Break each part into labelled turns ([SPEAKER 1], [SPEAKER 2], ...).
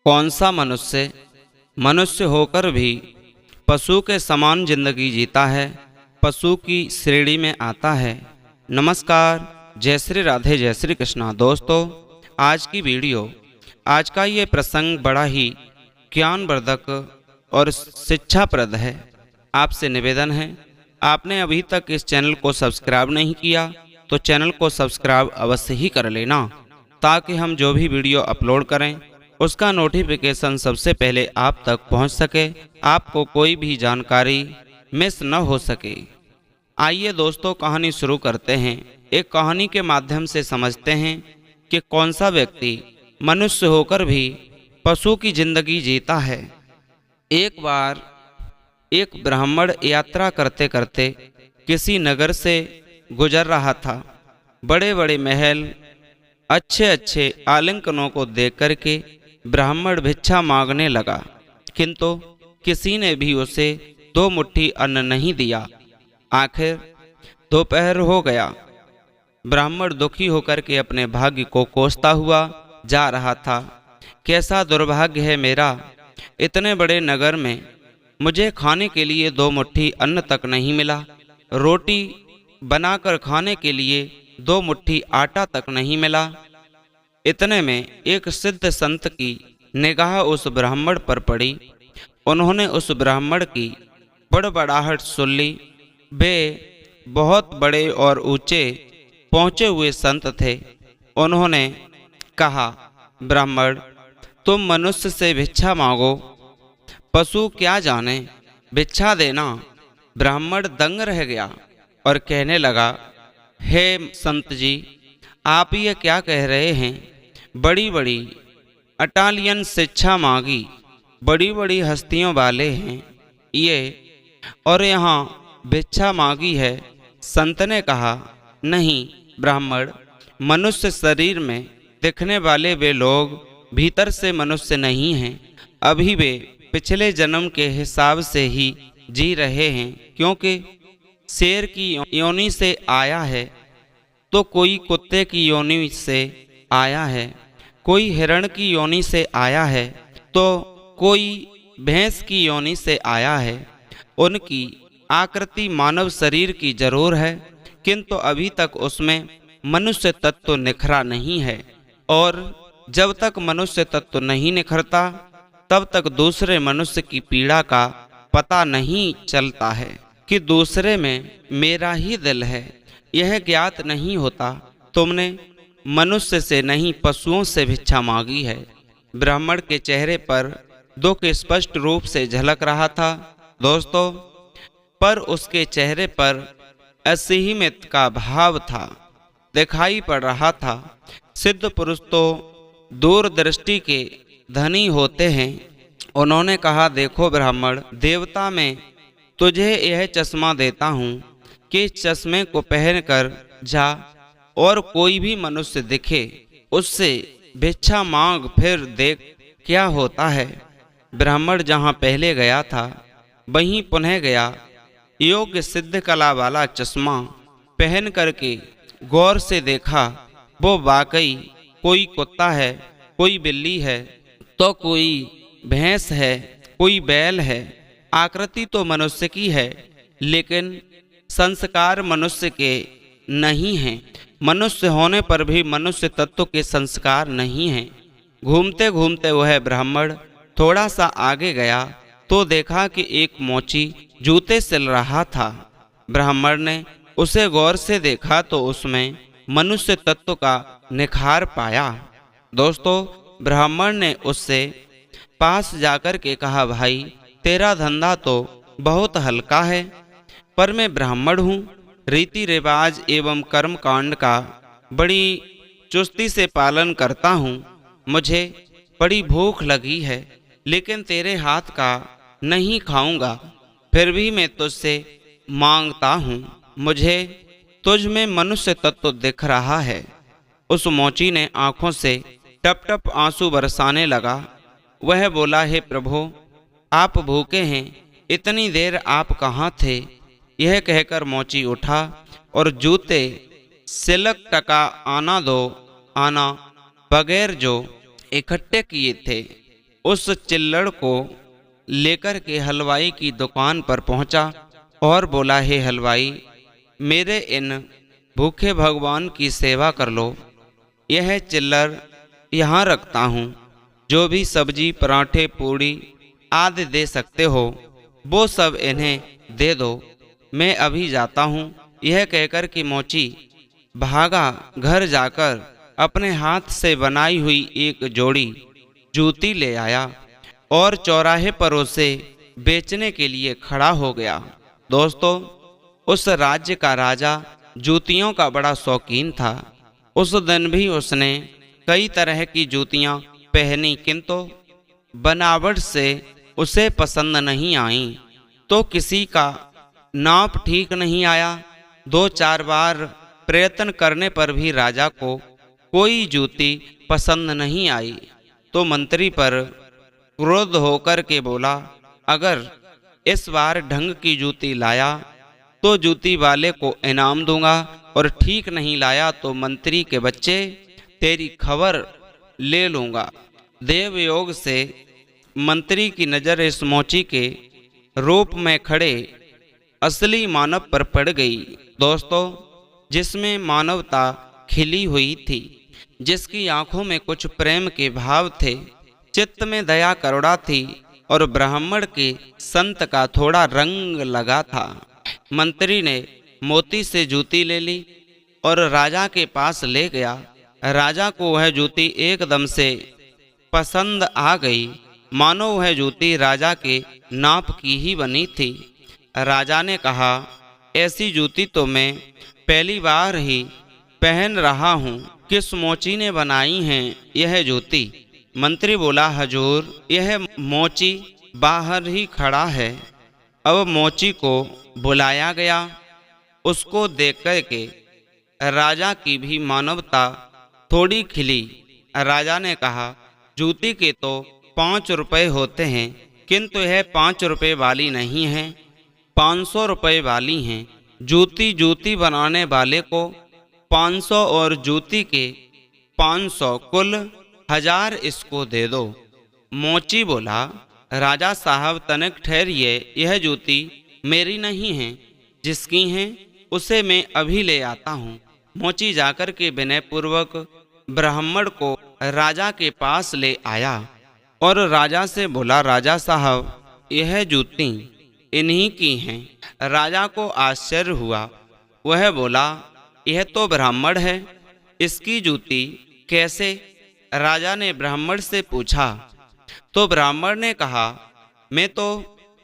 [SPEAKER 1] कौन सा मनुष्य मनुष्य होकर भी पशु के समान जिंदगी जीता है, पशु की श्रेणी में आता है। नमस्कार, जय श्री राधे, जय श्री कृष्णा। दोस्तों, आज की वीडियो, आज का ये प्रसंग बड़ा ही ज्ञानवर्धक और शिक्षाप्रद है। आपसे निवेदन है, आपने अभी तक इस चैनल को सब्सक्राइब नहीं किया तो चैनल को सब्सक्राइब अवश्य ही कर लेना, ताकि हम जो भी वीडियो अपलोड करें उसका नोटिफिकेशन सबसे पहले आप तक पहुंच सके, आपको कोई भी जानकारी मिस न हो सके। आइए दोस्तों, कहानी शुरू करते हैं। एक कहानी के माध्यम से समझते हैं कि कौन सा व्यक्ति मनुष्य होकर भी पशु की जिंदगी जीता है। एक बार एक ब्राह्मण यात्रा करते करते किसी नगर से गुजर रहा था। बड़े बड़े महल, अच्छे अच्छे आलिंगनों को देख करके ब्राह्मण भिक्षा मांगने लगा, किंतु किसी ने भी उसे 2 मुट्ठी अन्न नहीं दिया। आखिर दोपहर हो गया। ब्राह्मण दुखी होकर के अपने भाग्य को कोसता हुआ जा रहा था। कैसा दुर्भाग्य है मेरा, इतने बड़े नगर में मुझे खाने के लिए 2 मुट्ठी अन्न तक नहीं मिला, रोटी बनाकर खाने के लिए 2 मुट्ठी आटा तक नहीं मिला। इतने में एक सिद्ध संत की निगाह उस ब्राह्मण पर पड़ी। उन्होंने उस ब्राह्मण की बड़बड़ाहट सुन ली। वे बहुत बड़े और ऊंचे पहुंचे हुए संत थे। उन्होंने कहा, ब्राह्मण, तुम मनुष्य से भिक्षा मांगो, पशु क्या जाने, भिक्षा देना। ब्राह्मण दंग रह गया और कहने लगा, हे संत जी, आप ये क्या कह रहे हैं? बड़ी बड़ी अटालियन शिक्षा मांगी, बड़ी बड़ी हस्तियों वाले हैं ये, और यहाँ भिक्षा मांगी है। संत ने कहा, नहीं ब्राह्मण, मनुष्य शरीर में दिखने वाले वे लोग भीतर से मनुष्य नहीं हैं। अभी वे पिछले जन्म के हिसाब से ही जी रहे हैं, क्योंकि शेर की योनि से आया है तो कोई कुत्ते की योनि से आया है, कोई हिरण की योनि से आया है तो कोई भैंस की योनि से आया है। उनकी आकृति मानव शरीर की जरूर है, किंतु अभी तक उसमें मनुष्य तत्व निखरा नहीं है। और जब तक मनुष्य तत्व नहीं निखरता, तब तक दूसरे मनुष्य की पीड़ा का पता नहीं चलता है कि दूसरे में मेरा ही दिल है। यह ज्ञात नहीं होता। तुमने मनुष्य से नहीं, पशुओं से भिक्षा मांगी है। ब्राह्मण के चेहरे पर दुख स्पष्ट रूप से झलक रहा था दोस्तों, पर उसके चेहरे पर असहमित का भाव था, दिखाई पड़ रहा था। सिद्ध पुरुष तो दूरदृष्टि के धनी होते हैं। उन्होंने कहा, देखो ब्राह्मण, देवता में तुझे यह चश्मा देता हूँ कि इस चश्मे को पहनकर जा और कोई भी मनुष्य दिखे उससे भिक्षा मांग, फिर देख क्या होता है। ब्राह्मण जहाँ पहले गया था वहीं पुनः गया। योग्य सिद्ध कला वाला चश्मा पहन करके गौर से देखा। वो वाकई कोई कुत्ता है, कोई बिल्ली है तो कोई भैंस है, कोई बैल है। आकृति तो मनुष्य की है, लेकिन संस्कार मनुष्य के नहीं हैं। मनुष्य होने पर भी मनुष्य तत्व के संस्कार नहीं हैं। घूमते घूमते वह ब्राह्मण थोड़ा सा आगे गया तो देखा कि एक मोची जूते सिल रहा था। ब्राह्मण ने उसे गौर से देखा तो उसमें मनुष्य तत्व का निखार पाया। दोस्तों, ब्राह्मण ने उससे पास जाकर के कहा, भाई, तेरा धंधा तो बहुत हल्का है, पर मैं ब्राह्मण हूँ, रीति रिवाज एवं कर्म कांड का बड़ी चुस्ती से पालन करता हूँ। मुझे बड़ी भूख लगी है, लेकिन तेरे हाथ का नहीं खाऊंगा, फिर भी मैं तुझसे मांगता हूँ। मुझे तुझ में मनुष्य तत्व दिख रहा है। उस मोची ने आंखों से टप टप आंसू बरसाने लगा। वह बोला, हे प्रभु, आप भूखे हैं, इतनी देर आप कहाँ थे? यह कहकर मोची उठा और जूते सिलक टका आना दो आना बगैर जो इकट्ठे किए थे उस चिल्लड़ को लेकर के हलवाई की दुकान पर पहुंचा और बोला, हे हलवाई, मेरे इन भूखे भगवान की सेवा कर लो। यह चिल्लड़ यहाँ रखता हूँ, जो भी सब्जी, पराठे, पूड़ी आदि दे सकते हो वो सब इन्हें दे दो, मैं अभी जाता हूँ। यह कहकर कि मोची भागा घर जाकर अपने हाथ से बनाई हुई एक जोड़ी जूती ले आया और चौराहे पर उसे बेचने के लिए खड़ा हो गया। दोस्तों, उस राज्य का राजा जूतियों का बड़ा शौकीन था। उस दिन भी उसने कई तरह की जूतियां पहनी, किंतु बनावट से उसे पसंद नहीं आई। तो किसी का नाप ठीक नहीं आया। 2-4 बार प्रयत्न करने पर भी राजा को कोई जूती पसंद नहीं आई। तो मंत्री पर क्रोध होकर के बोला, अगर इस बार ढंग की जूती लाया तो जूती वाले को इनाम दूंगा, और ठीक नहीं लाया तो मंत्री के बच्चे तेरी खबर ले लूंगा। देवयोग से मंत्री की नज़र इस मोची के रूप में खड़े असली मानव पर पड़ गई। दोस्तों, जिसमें मानवता खिली हुई थी, जिसकी आंखों में कुछ प्रेम के भाव थे, चित्त में दया करुणा थी और ब्राह्मण के संत का थोड़ा रंग लगा था। मंत्री ने मोती से जूती ले ली और राजा के पास ले गया। राजा को वह जूती एकदम से पसंद आ गई, मानो वह जूती राजा के नाप की ही बनी थी। राजा ने कहा, ऐसी जूती तो मैं पहली बार ही पहन रहा हूँ, किस मोची ने बनाई है यह जूती? मंत्री बोला, हजूर, यह मोची बाहर ही खड़ा है। अब मोची को बुलाया गया। उसको देख कर के राजा की भी मानवता थोड़ी खिली। राजा ने कहा, जूती के तो 5 रुपए होते हैं, किंतु यह 5 रुपए वाली नहीं है, 500 रुपए वाली हैं। जूती बनाने वाले को 500 और जूती के 500, कुल 1000 इसको दे दो। मोची बोला, राजा साहब तनिक ठहरिए, यह जूती मेरी नहीं है, जिसकी है उसे मैं अभी ले आता हूँ। मोची जाकर के विनय पूर्वक ब्राह्मण को राजा के पास ले आया और राजा से बोला, राजा साहब, यह जूती इन्हीं की हैं। राजा को आश्चर्य हुआ। वह बोला, यह तो ब्राह्मण है, इसकी जूती कैसे? राजा ने ब्राह्मण से पूछा। तो ब्राह्मण ने कहा, मैं तो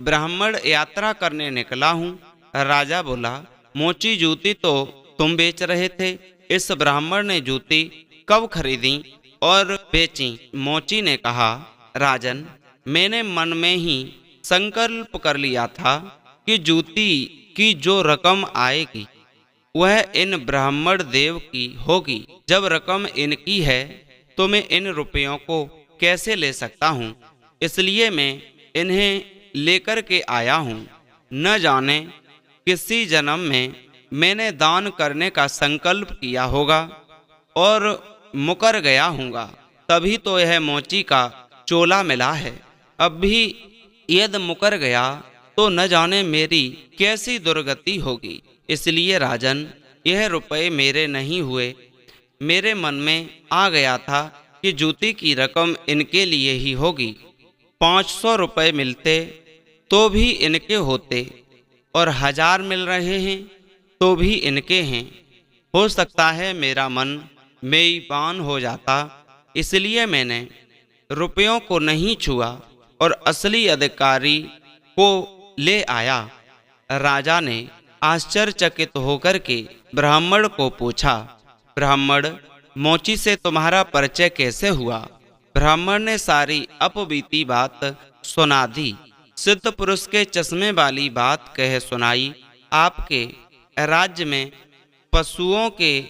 [SPEAKER 1] ब्राह्मण यात्रा करने निकला हूँ। राजा बोला, मोची जूती तो तुम बेच रहे थे, इस ब्राह्मण ने जूती कब खरीदी और बेची? मोची ने कहा, राजन, मैंने मन में ही संकल्प कर लिया था कि जूती की जो रकम आएगी वह इन ब्राह्मण देव की होगी। जब रकम इनकी है तो मैं इन रुपयों को कैसे ले सकता हूँ, इसलिए मैं इन्हें लेकर के आया हूँ। न जाने किसी जन्म में मैंने दान करने का संकल्प किया होगा और मुकर गया हूँगा, तभी तो यह मोची का चोला मिला है। अब भी यदि मुकर गया तो न जाने मेरी कैसी दुर्गति होगी। इसलिए राजन, यह रुपए मेरे नहीं हुए। मेरे मन में आ गया था कि जूती की रकम इनके लिए ही होगी। 500 रुपए मिलते तो भी इनके होते, और 1000 मिल रहे हैं तो भी इनके हैं। हो सकता है मेरा मन बेईमान हो जाता, इसलिए मैंने रुपयों को नहीं छुआ और असली अधिकारी को ले आया। राजा ने आश्चर्यचकित होकर के ब्राह्मण को पूछा, ब्राह्मण, मोची से तुम्हारा परिचय कैसे हुआ? ब्राह्मण ने सारी अपबीती बात सुना दी। सिद्ध पुरुष के चश्मे वाली बात कह सुनाई। आपके राज्य में पशुओं के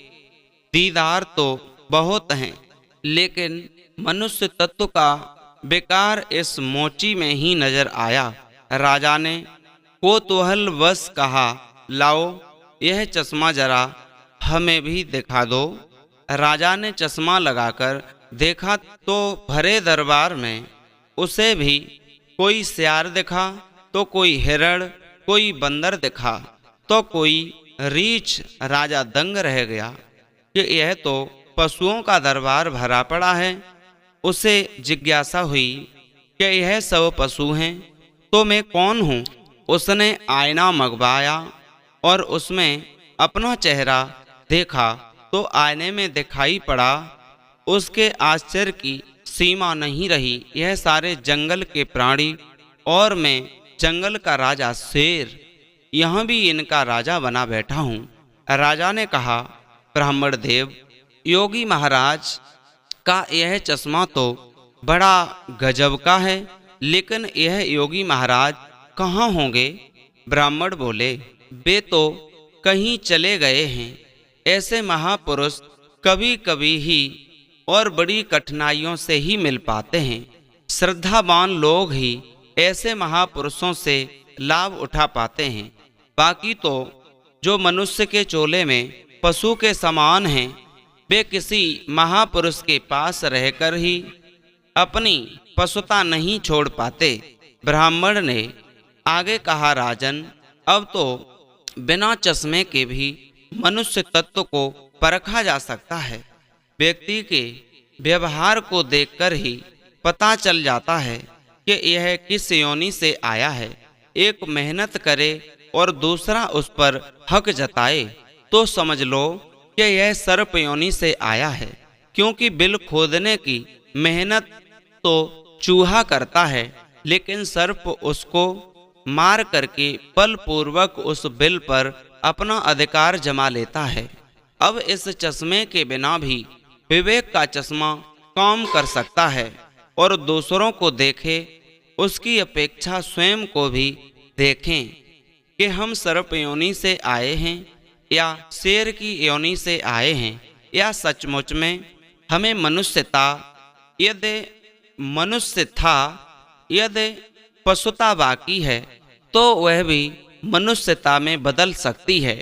[SPEAKER 1] दीदार तो बहुत हैं, लेकिन मनुष्य तत्व का बेकार इस मोची में ही नजर आया। राजा ने कोतूहल वश कहा, लाओ यह चश्मा जरा हमें भी दिखा दो। राजा ने चश्मा लगाकर देखा तो भरे दरबार में उसे भी कोई सियार दिखा तो कोई हिरण, कोई बंदर दिखा तो कोई रीछ। राजा दंग रह गया कि यह तो पशुओं का दरबार भरा पड़ा है। उसे जिज्ञासा हुई कि यह सब पशु हैं तो मैं कौन हूँ। उसने आईना मंगवाया और उसमें अपना चेहरा देखा तो आईने में दिखाई पड़ा। उसके आश्चर्य की सीमा नहीं रही। यह सारे जंगल के प्राणी और मैं जंगल का राजा शेर, यहाँ भी इनका राजा बना बैठा हूँ। राजा ने कहा, ब्राह्मण देव, योगी महाराज का यह चश्मा तो बड़ा गजब का है, लेकिन यह योगी महाराज कहाँ होंगे। ब्राह्मण बोले, वे तो कहीं चले गए हैं। ऐसे महापुरुष कभी कभी ही और बड़ी कठिनाइयों से ही मिल पाते हैं। श्रद्धावान लोग ही ऐसे महापुरुषों से लाभ उठा पाते हैं। बाकी तो जो मनुष्य के चोले में पशु के समान हैं, वे किसी महापुरुष के पास रहकर ही अपनी पशुता नहीं छोड़ पाते। ब्राह्मण ने आगे कहा, राजन, अब तो बिना चश्मे के भी मनुष्य तत्व को परखा जा सकता है। व्यक्ति के व्यवहार को देखकर ही पता चल जाता है कि यह किस योनि से आया है। एक मेहनत करे और दूसरा उस पर हक जताए तो समझ लो कि यह सर्प योनि से आया है, क्योंकि बिल खोदने की मेहनत तो चूहा करता है, लेकिन सर्प उसको मार करके बलपूर्वक उस बिल पर अपना अधिकार जमा लेता है। अब इस चश्मे के बिना भी विवेक का चश्मा काम कर सकता है और दूसरों को देखे उसकी अपेक्षा स्वयं को भी देखें कि हम सर्प योनि से आए हैं या शेर की योनि से आए हैं, या सचमुच में हमें मनुष्यता, यदि मनुष्य था, यदि पशुता बाकी है तो वह भी मनुष्यता में बदल सकती है।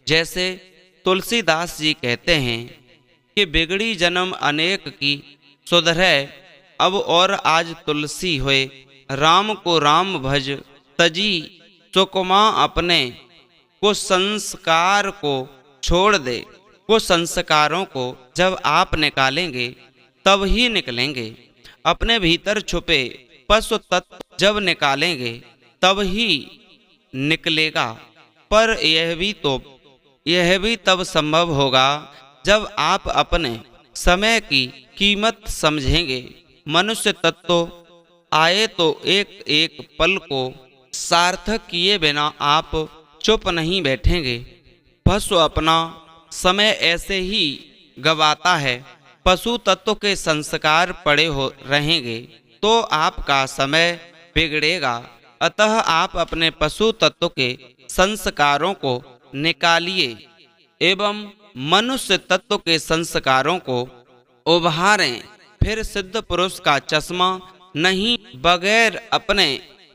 [SPEAKER 1] जैसे तुलसीदास जी कहते हैं कि बिगड़ी जन्म अनेक की सुधरै, अब और आज तुलसी हुए, राम को राम भज तजी सुकुमा अपने। कुसंस्कार को छोड़ दे। कुसंस्कारों को जब आप निकालेंगे तब ही निकलेंगे। अपने भीतर छुपे पशु तत्व जब निकालेंगे तब ही निकलेगा। पर यह भी तब संभव होगा जब आप अपने समय की कीमत समझेंगे। मनुष्य तत्व आए तो एक एक पल को सार्थक किए बिना आप चुप नहीं बैठेंगे। पशु अपना समय ऐसे ही गवाता है। पशु तत्व के संस्कार पड़े हो रहेंगे तो आपका समय बिगड़ेगा। अतः आप अपने पशु तत्व के संस्कारों को निकालिए एवं मनुष्य तत्व के संस्कारों को उभारें। फिर सिद्ध पुरुष का चश्मा नहीं, बगैर अपने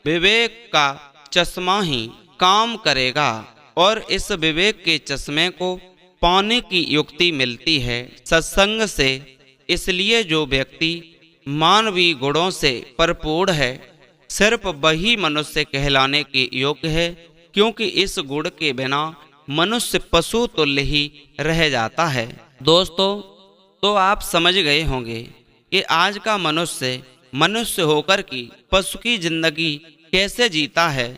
[SPEAKER 1] विवेक का चश्मा ही काम करेगा और इस विवेक के चश्मे को पाने की युक्ति मिलती है सत्संग से। इसलिए जो व्यक्ति मानवीय गुणों से भरपूर है सिर्फ वही मनुष्य कहलाने के योग्य है, क्योंकि इस गुण के बिना मनुष्य पशु तुल्य ही रह जाता है। दोस्तों, तो आप समझ गए होंगे कि आज का मनुष्य होकर की पशु की जिंदगी कैसे जीता है।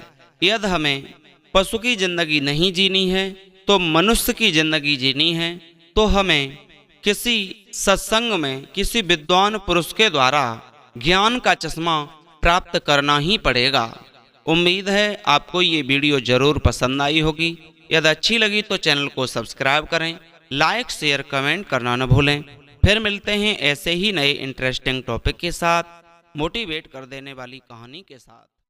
[SPEAKER 1] यदि हमें पशु की जिंदगी नहीं जीनी है तो मनुष्य की जिंदगी जीनी है, तो हमें किसी सत्संग में किसी विद्वान पुरुष के द्वारा ज्ञान का चश्मा प्राप्त करना ही पड़ेगा। उम्मीद है आपको ये वीडियो जरूर पसंद आई होगी। यदि अच्छी लगी तो चैनल को सब्सक्राइब करें, लाइक शेयर कमेंट करना न भूलें। फिर मिलते हैं ऐसे ही नए इंटरेस्टिंग टॉपिक के साथ, मोटिवेट कर देने वाली कहानी के साथ।